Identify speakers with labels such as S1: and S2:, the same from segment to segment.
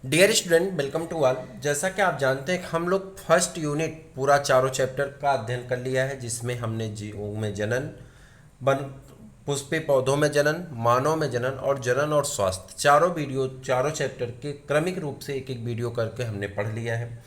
S1: Dear student, welcome to all. जैसा कि आप जानते हैं कि हम लोग फर्स्ट यूनिट पूरा चारों चैप्टर का अध्ययन कर लिया है, जिसमें हमने जीवों में जनन, वन पुष्पी पौधों में जनन, मानव में जनन और जनन और स्वास्थ्य चारों वीडियो चारों चैप्टर के क्रमिक रूप से एक एक वीडियो करके हमने पढ़ लिया है।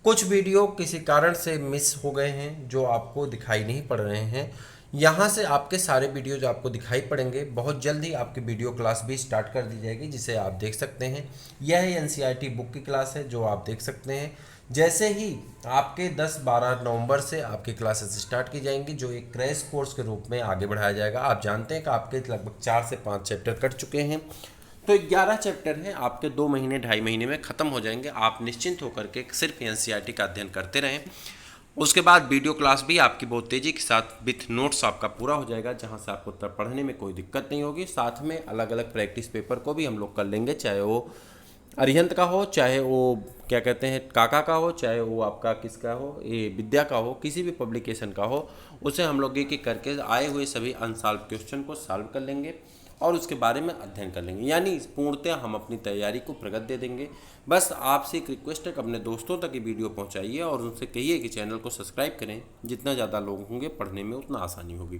S1: कुछ वीडियो किसी कारण से मिस हो गए हैं जो आपको दिखाई नहीं पड़ रहे हैं। यहाँ से आपके सारे वीडियो जो आपको दिखाई पड़ेंगे, बहुत जल्द ही आपकी वीडियो क्लास भी स्टार्ट कर दी जाएगी, जिसे आप देख सकते हैं। यह एनसीईआरटी बुक की क्लास है जो आप देख सकते हैं। जैसे ही आपके 10-12 नवंबर से आपकी क्लासेस स्टार्ट की जाएंगी, जो एक क्रैश कोर्स के रूप में आगे बढ़ाया जाएगा। आप जानते हैं कि आपके लगभग 4 से 5 चैप्टर कट चुके हैं, तो 11 चैप्टर हैं आपके 2 महीने 2.5 महीने में ख़त्म हो जाएंगे। आप निश्चिंत होकर के सिर्फ एनसीईआरटी का अध्ययन करते रहें। उसके बाद वीडियो क्लास भी आपकी बहुत तेज़ी के साथ विथ नोट्स आपका पूरा हो जाएगा, जहां से आपको तब पढ़ने में कोई दिक्कत नहीं होगी। साथ में अलग अलग प्रैक्टिस पेपर को भी हम लोग कर लेंगे, चाहे वो अरिहंत का हो, चाहे वो क्या कहते हैं काका का हो, चाहे वो आपका किसका हो, ये विद्या का हो, किसी भी पब्लिकेशन का हो, उसे हम लोग एक एक करके आए हुए सभी अनसॉल्व क्वेश्चन को सॉल्व कर लेंगे और उसके बारे में अध्ययन कर लेंगे। यानी पूर्णतः हम अपनी तैयारी को प्रगति दे देंगे। बस आपसे एक रिक्वेस्ट है कि अपने दोस्तों तक ये वीडियो पहुंचाइए और उनसे कहिए कि चैनल को सब्सक्राइब करें। जितना ज़्यादा लोग होंगे पढ़ने में उतना आसानी होगी।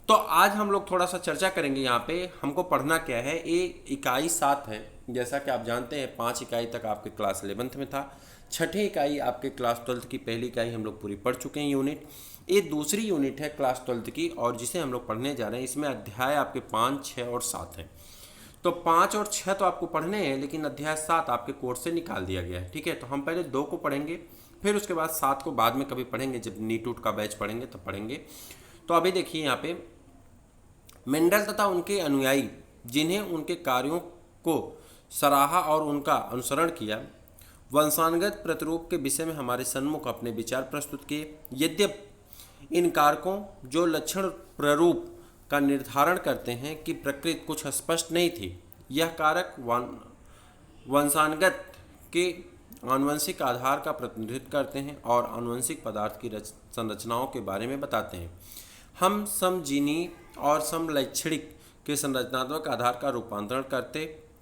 S1: तो आज हम लोग थोड़ा सा चर्चा करेंगे। यहाँ पे हमको पढ़ना क्या है। ये इकाई 7 है। जैसा कि आप जानते हैं 5 इकाई तक आपके क्लास 11th में था। छठी इकाई आपके क्लास 12th की पहली इकाई हम लोग पूरी पढ़ चुके हैं यूनिट। ये दूसरी यूनिट है क्लास 12th की, और जिसे हम लोग पढ़ने जा रहे हैं। इसमें अध्याय आपके 5, 6 और 7 हैं। तो 5 और 6 तो आपको पढ़ने हैं, लेकिन अध्याय 7 आपके कोर्स से निकाल दिया गया है। ठीक है, तो हम पहले 2 को पढ़ेंगे, फिर उसके बाद 7 को बाद में कभी पढ़ेंगे, जब नीट उट का बैच पढ़ेंगे तब पढ़ेंगे। तो अभी देखिए यहाँ पे मेंडल तथा उनके अनुयायी जिन्हें उनके कार्यों को सराहा और उनका अनुसरण किया, वंशानुगत प्रतिरूप के विषय में हमारे सन्मुख अपने विचार प्रस्तुत किए। यद्यपि इन कारकों जो लक्षण प्ररूप का निर्धारण करते हैं कि प्रकृति कुछ स्पष्ट नहीं थी, यह कारक वंशानुगत के आनुवंशिक आधार का प्रतिनिधित्व करते हैं और आनुवंशिक पदार्थ की संरचनाओं के बारे में बताते हैं। हम समजीनी और समलैक्षणिक के संरचनात्मक आधार का रूपांतरण करते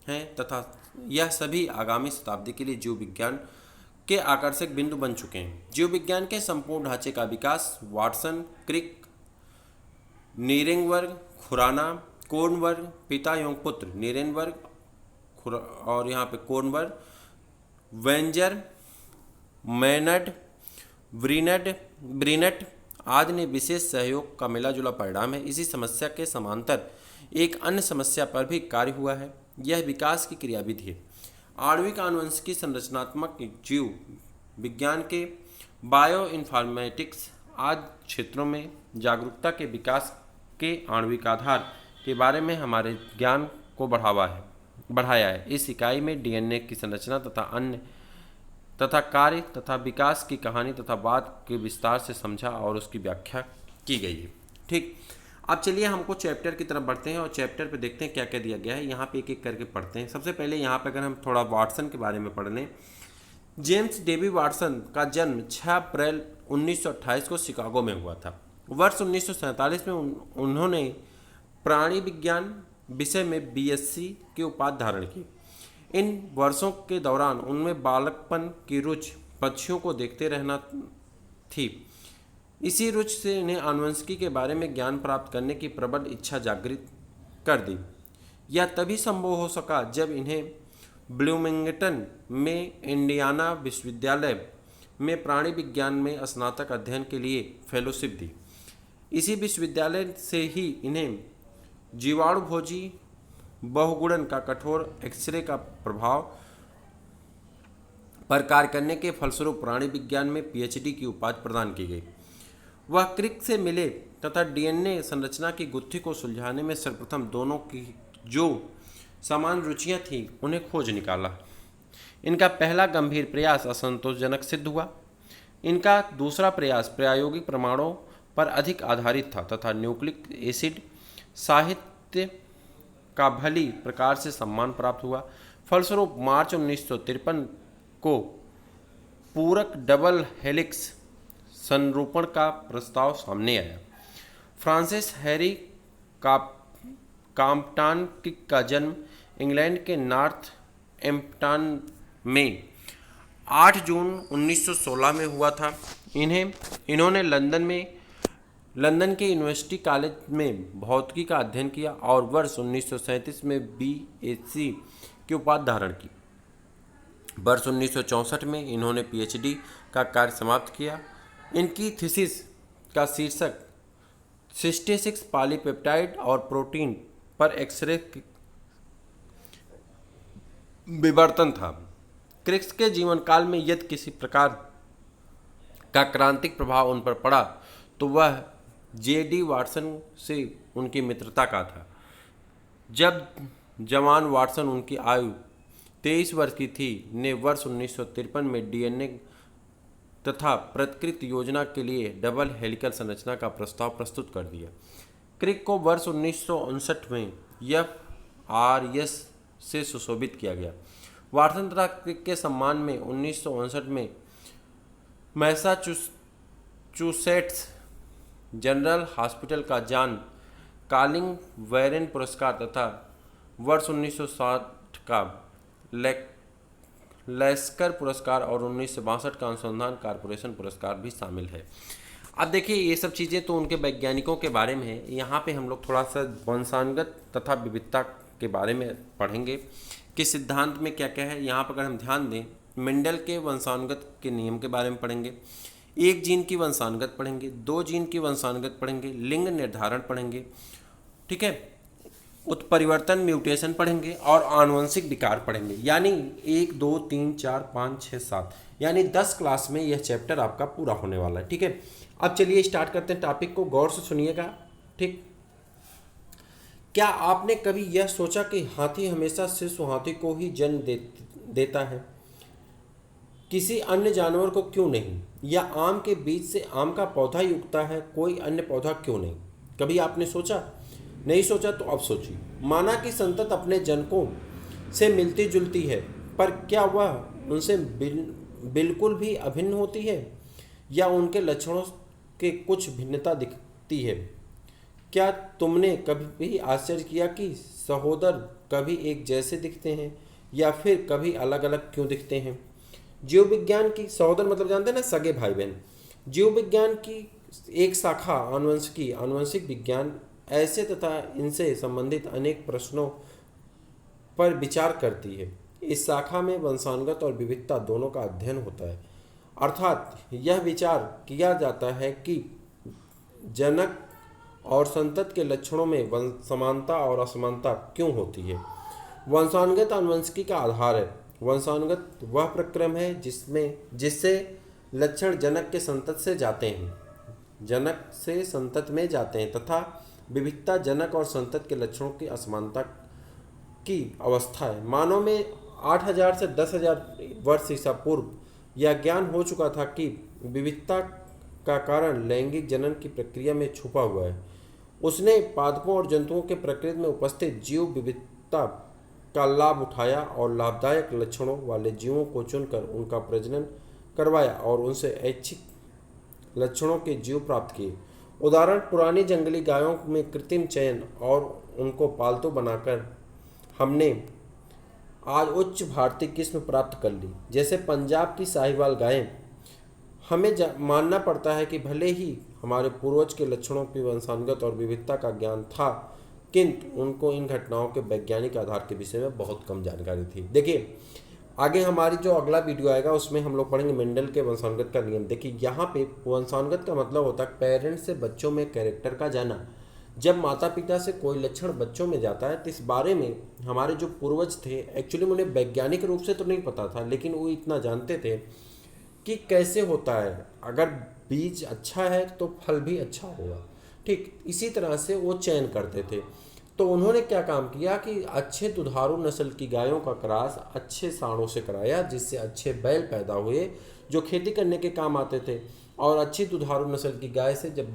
S1: हैं तथा यह सभी आगामी शताब्दी के लिए जीव विज्ञान के आकर्षक बिंदु बन चुके हैं। जीव विज्ञान के संपूर्ण ढांचे का विकास वाटसन, क्रिक, नीरेनबर्ग, खुराना, कोर्नबर्ग, पिता एवं पुत्र नीरेनबर्ग और यहाँ पे कोर्नबर्ग, वेंजर, मैनड, ब्रिनट आदि ने विशेष सहयोग का मिलाजुला परिणाम है। इसी समस्या के समांतर एक अन्य समस्या पर भी कार्य हुआ है। यह विकास की क्रियाविधि है। आणविक आनुवंशिकी संरचनात्मक जीव विज्ञान के बायो इन्फॉर्मेटिक्स आदि क्षेत्रों में जागरूकता के विकास के आणविक आधार के बारे में हमारे ज्ञान को बढ़ाया है। इस इकाई में डीएनए की संरचना तथा अन्य तथा कार्य तथा विकास की कहानी तथा वाद के विस्तार से समझा और उसकी व्याख्या की गई है। ठीक, अब चलिए हमको चैप्टर की तरफ बढ़ते हैं और चैप्टर पे देखते हैं क्या क्या दिया गया है। यहाँ पे एक एक करके पढ़ते हैं। सबसे पहले यहाँ पे अगर हम थोड़ा वाटसन के बारे में पढ़ लें। जेम्स डेवी वाटसन का जन्म 6 अप्रैल 1928 को शिकागो में हुआ था। वर्ष 1947 में उन्होंने प्राणी विज्ञान विषय में बीएससी की उपाधि धारण की। इन वर्षों के दौरान उनमें बालकपन की रुचि पक्षियों को देखते रहना थी। इसी रुचि से इन्हें आनुवंशिकी के बारे में ज्ञान प्राप्त करने की प्रबल इच्छा जागृत कर दी। यह तभी संभव हो सका जब इन्हें ब्लूमिंगटन में इंडियाना विश्वविद्यालय में प्राणी विज्ञान में स्नातक अध्ययन के लिए फेलोशिप दी। इसी विश्वविद्यालय से ही इन्हें जीवाणुभोजी बहुगुणन का कठोर एक्सरे का प्रभाव पर कार्य करने के फलस्वरूप प्राणी विज्ञान में पीएचडी की उपाधि प्रदान की गई। वह क्रिक से मिले तथा डीएनए संरचना की गुत्थी को सुलझाने में सर्वप्रथम दोनों की जो समान रुचियां थीं उन्हें खोज निकाला। इनका पहला गंभीर प्रयास असंतोषजनक सिद्ध हुआ। इनका दूसरा प्रयास प्रायोगिक प्रमाणों पर अधिक आधारित था तथा न्यूक्लिक एसिड साहित्य का भली प्रकार से सम्मान प्राप्त हुआ। फलस्वरूप मार्च 1953 को पूरक डबल हेलिक्स संरूपण का प्रस्ताव सामने आया। फ्रांसिस हैरी काम्पटन का जन्म इंग्लैंड के नॉर्थ एम्प्टन में 8 जून 1916 में हुआ था। इन्होंने लंदन के यूनिवर्सिटी कॉलेज में भौतिकी का अध्ययन किया और वर्ष 1937 में BSc की उपाधि धारण की। वर्ष 1964 में इन्होंने PhD का कार्य समाप्त किया। इनकी थीसिस का शीर्षक 66 पॉलीपेप्टाइड और प्रोटीन पर एक्सरे विवर्तन था। क्रिक्स के जीवन काल में यदि किसी प्रकार का क्रांतिक प्रभाव उन पर पड़ा तो वह JD वाटसन से उनकी मित्रता का था। जब जवान वाटसन, उनकी आयु 23 वर्ष की थी, ने वर्ष 1953 में DNA तथा प्रतिकृत योजना के लिए डबल हेलिकल संरचना का प्रस्ताव प्रस्तुत कर दिया। क्रिक को वर्ष 1959 में FRS से सुशोभित किया गया। वाटसन तथा क्रिक के सम्मान में 1959 में मैसाचुसेट्स जनरल हॉस्पिटल का जॉन कॉलिंग वैरेन पुरस्कार तथा वर्ष 1960 का लेस्कर पुरस्कार और 1962 का अनुसंधान कॉरपोरेशन पुरस्कार भी शामिल है। अब देखिए, ये सब चीज़ें तो उनके वैज्ञानिकों के बारे में है। यहाँ पे हम लोग थोड़ा सा वंशानुगत तथा विविधता के बारे में पढ़ेंगे कि सिद्धांत में क्या क्या है। यहाँ पर अगर हम ध्यान दें, मेंडल के वंशानुगत के नियम के बारे में पढ़ेंगे, एक जीन की वंशानुगत पढ़ेंगे, 2 जीन की वंशानुगत पढ़ेंगे, लिंग निर्धारण पढ़ेंगे, ठीक है, उत्परिवर्तन म्यूटेशन पढ़ेंगे और आनुवंशिक विकार पढ़ेंगे। यानी 1 2 3 4 5 6 7 यानी 10 क्लास में यह चैप्टर आपका पूरा होने वाला है। ठीक है, अब चलिए स्टार्ट करते हैं टॉपिक को, गौर से सुनिएगा। ठीक, क्या आपने कभी यह सोचा कि हाथी हमेशा शिशु हाथी को ही जन्म देता है, किसी अन्य जानवर को क्यों नहीं? या आम के बीज से आम का पौधा ही उगता है, कोई अन्य पौधा क्यों नहीं? कभी आपने सोचा? नहीं सोचा तो अब सोचिए। माना कि संतत अपने जनकों से मिलती जुलती है, पर क्या वह उनसे बिल्कुल भी अभिन्न होती है या उनके लक्षणों के कुछ भिन्नता दिखती है? क्या तुमने कभी आश्चर्य किया कि सहोदर कभी एक जैसे दिखते हैं या फिर कभी अलग अलग क्यों दिखते हैं? जीव विज्ञान की, सहोदर मतलब जानते हैं ना, सगे भाई बहन। जीव विज्ञान की एक शाखा आनुवंशिक विज्ञान ऐसे तथा इनसे संबंधित अनेक प्रश्नों पर विचार करती है। इस शाखा में वंशानुगत और विविधता दोनों का अध्ययन होता है। अर्थात यह विचार किया जाता है कि जनक और संतत के लक्षणों में समानता और असमानता क्यों होती है। वंशानुगत आनुवंशिकी का आधार है। वंशानुगत वह प्रक्रम है जिससे लक्षण जनक के संतत से जाते हैं, जनक से संतत में जाते हैं, तथा विविधता जनक और संतत के लक्षणों की असमानता की अवस्था है। मानव में 8000 से 10,000 वर्ष ईसा पूर्व यह ज्ञान हो चुका था कि विविधता का कारण लैंगिक जनन की प्रक्रिया में छुपा हुआ है। उसने पादपों और जंतुओं के प्रकृति में उपस्थित जीव विविधता का लाभ उठाया और लाभदायक लक्षणों वाले जीवों को चुनकर उनका प्रजनन करवाया और उनसे ऐच्छिक लक्षणों के जीव प्राप्त किए। उदाहरण, पुरानी जंगली गायों में कृत्रिम चयन और उनको पालतू बनाकर हमने आज उच्च भारतीय किस्म प्राप्त कर ली। जैसे पंजाब की साहिवाल गायें। हमें मानना पड़ता है कि भले ही हमारे पूर्वज के लक्षणों की वंशानुगत और विविधता का ज्ञान था, किंतु उनको इन घटनाओं के वैज्ञानिक आधार के विषय में बहुत कम जानकारी थी। देखिए, आगे हमारी जो अगला वीडियो आएगा उसमें हम लोग पढ़ेंगे मेंडल के वंशानुगत का नियम। देखिए, यहाँ पे वंशानुगत का मतलब होता है पेरेंट्स से बच्चों में कैरेक्टर का जाना। जब माता पिता से कोई लक्षण बच्चों में जाता है तो इस बारे में हमारे जो पूर्वज थे, एक्चुअली उन्हें वैज्ञानिक रूप से तो नहीं पता था, लेकिन वो इतना जानते थे कि कैसे होता है। अगर बीज अच्छा है तो फल भी अच्छा होगा। ठीक इसी तरह से वो चयन करते थे। तो उन्होंने क्या काम किया कि अच्छे दुधारू नस्ल की गायों का क्रॉस अच्छे सांडों से कराया, जिससे अच्छे बैल पैदा हुए जो खेती करने के काम आते थे। और अच्छी दुधारू नस्ल की गाय से जब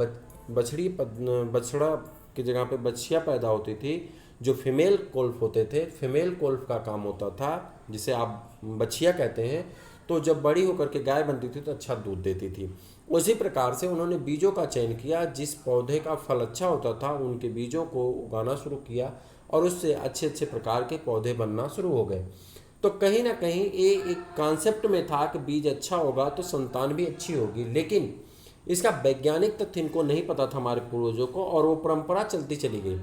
S1: बछड़ा की जगह पे बछिया पैदा होती थी, जो फीमेल कोल्फ होते थे, फीमेल कोल्फ का काम होता था, जिसे आप बछिया कहते हैं। तो जब बड़ी होकर के गाय बनती थी तो अच्छा दूध देती थी। उसी प्रकार से उन्होंने बीजों का चयन किया। जिस पौधे का फल अच्छा होता था उनके बीजों को उगाना शुरू किया और उससे अच्छे अच्छे प्रकार के पौधे बनना शुरू हो गए। तो कहीं ना कहीं ये एक कॉन्सेप्ट में था कि बीज अच्छा होगा तो संतान भी अच्छी होगी, लेकिन इसका वैज्ञानिक तथ्य इनको नहीं पता था हमारे पूर्वजों को, और वो परंपरा चलती चली गई।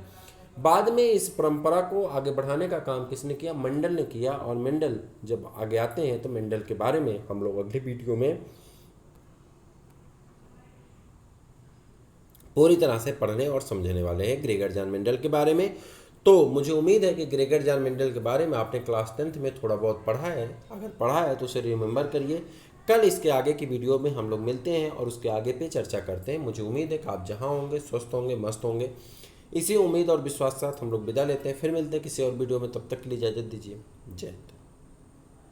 S1: बाद में इस परंपरा को आगे बढ़ाने का काम किसने किया? मेंडल ने किया। और मेंडल जब आगे आते हैं तो मेंडल के बारे में हम लोग अगली वीडियो में पूरी तरह से पढ़ने और समझने वाले हैं ग्रेगर जॉन मेंडल के बारे में। तो मुझे उम्मीद है कि ग्रेगर जॉन मेंडल के बारे में आपने क्लास 10th में थोड़ा बहुत पढ़ा है। अगर पढ़ा है तो उसे रिमेंबर करिए। कल इसके आगे की वीडियो में हम लोग मिलते हैं और उसके आगे पे चर्चा करते हैं। मुझे उम्मीद है कि आप जहाँ होंगे स्वस्थ होंगे, मस्त होंगे। इसी उम्मीद और विश्वास के साथ हम लोग विदा लेते हैं। फिर मिलते हैं किसी और वीडियो में, तब तक के लिए इजाज़त दीजिए। जय हिंद।